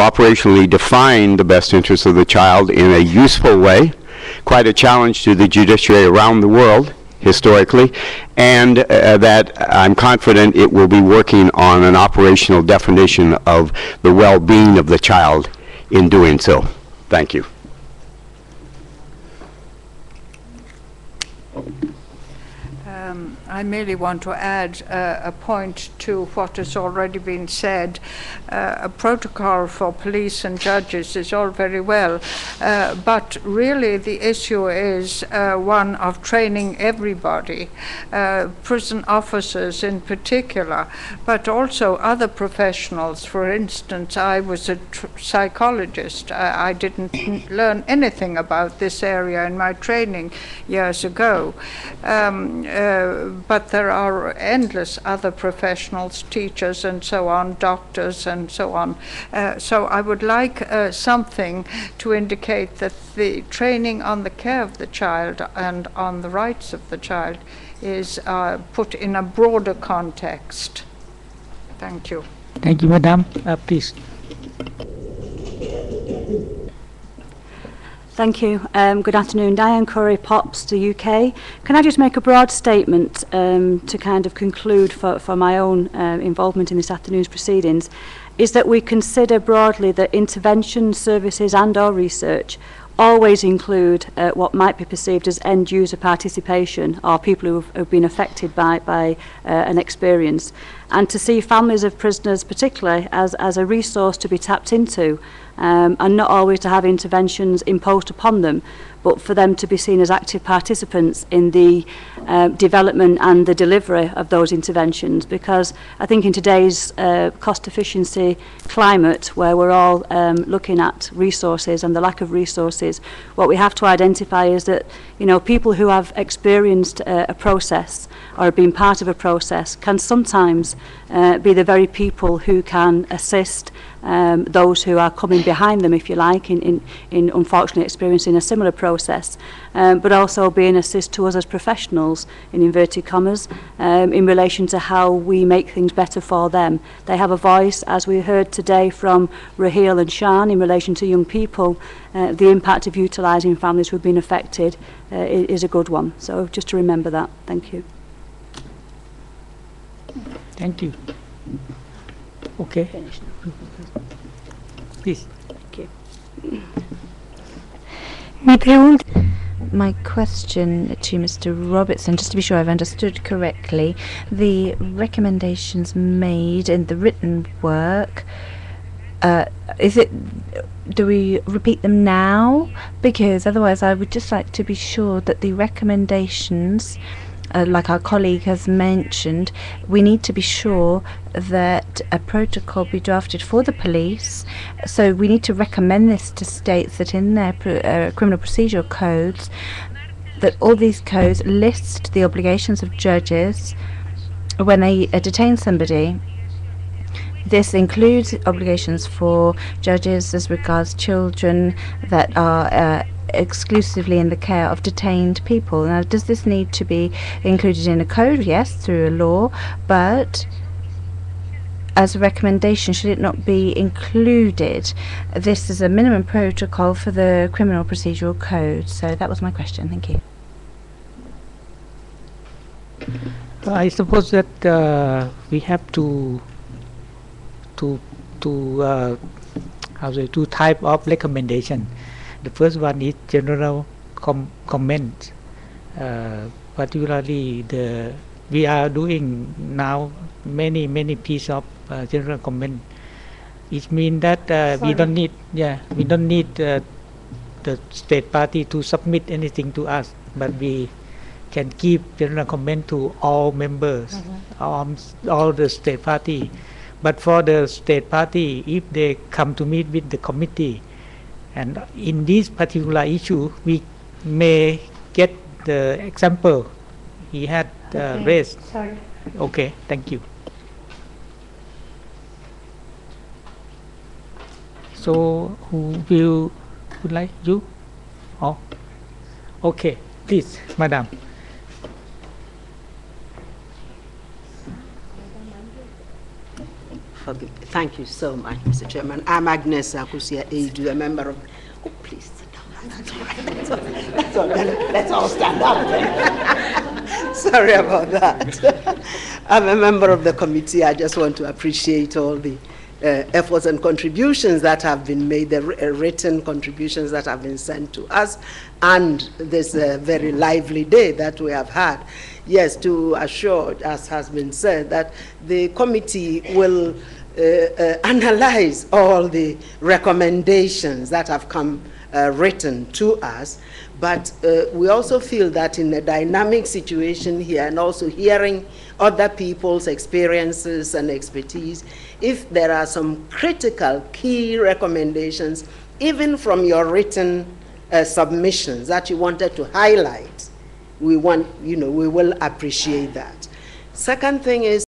operationally define the best interests of the child in a useful way, quite a challenge to the judiciary around the world historically, and that I'm confident it will be working on an operational definition of the well-being of the child in doing so. Thank you. I merely want to add a point to what has already been said. A protocol for police and judges is all very well, but really the issue is one of training everybody, prison officers in particular, but also other professionals. For instance, I was a psychologist. I didn't learn anything about this area in my training years ago. But there are endless other professionals, teachers and so on, doctors and so on. So I would like something to indicate that the training on the care of the child and on the rights of the child is put in a broader context. Thank you. Thank you, Madam. Please. Thank you. Good afternoon. Diane Curry, POPs, the UK. Can I just make a broad statement to kind of conclude for my own involvement in this afternoon's proceedings, is that we consider broadly that intervention services and or research always include what might be perceived as end-user participation or people who have been affected by an experience, and to see families of prisoners particularly as a resource to be tapped into, and not always to have interventions imposed upon them, but for them to be seen as active participants in the development and the delivery of those interventions. Because I think in today's cost efficiency climate, where we're all looking at resources and the lack of resources, what we have to identify is that, you know, people who have experienced a process or have been part of a process can sometimes be the very people who can assist those who are coming behind them, if you like, in unfortunately experiencing a similar process, but also be an assist to us as professionals, in inverted commas, in relation to how we make things better for them. They have a voice, as we heard today from Raheel and Shan, in relation to young people. The impact of utilising families who have been affected is a good one. So just to remember that. Thank you. Thank you. Okay. Please. Thank you. My question to Mr. Robertson, just to be sure I've understood correctly, the recommendations made in the written work, do we repeat them now? Because otherwise I would just like to be sure that the recommendations, like our colleague has mentioned, we need to be sure that a protocol be drafted for the police. So we need to recommend this to states that in their criminal procedural codes, that all these codes list the obligations of judges when they detain somebody. This includes obligations for judges as regards children that are exclusively in the care of detained people. Now, does this need to be included in a code? Yes, through a law, but as a recommendation, should it not be included? This is a minimum protocol for the criminal procedural code. So that was my question. Thank you. I suppose that we have two type of recommendation. The first one is general comment. Particularly we are doing now many pieces of general comment. It means that we don't need the state party to submit anything to us, but we can give general comment to all members, all the state party. But for the state party, if they come to meet with the committee, and in this particular issue, we may get the example he had raised. Sorry. Okay, thank you. So, who would like you? Oh, okay, please, Madam. Okay. Thank you so much, Mr. Chairman. I'm Agnes Akusia Edu, a member of... Oh, please sit down. That's all right. That's all right. That's all right. Let's all stand up. Sorry about that. I'm a member of the committee. I just want to appreciate all the efforts and contributions that have been made, the written contributions that have been sent to us, and this very lively day that we have had. Yes, to assure, as has been said, that the committee will analyze all the recommendations that have come written to us, but we also feel that in a dynamic situation here, and also hearing other people's experiences and expertise, if there are some critical key recommendations, even from your written submissions that you wanted to highlight, we will appreciate that. Second thing is,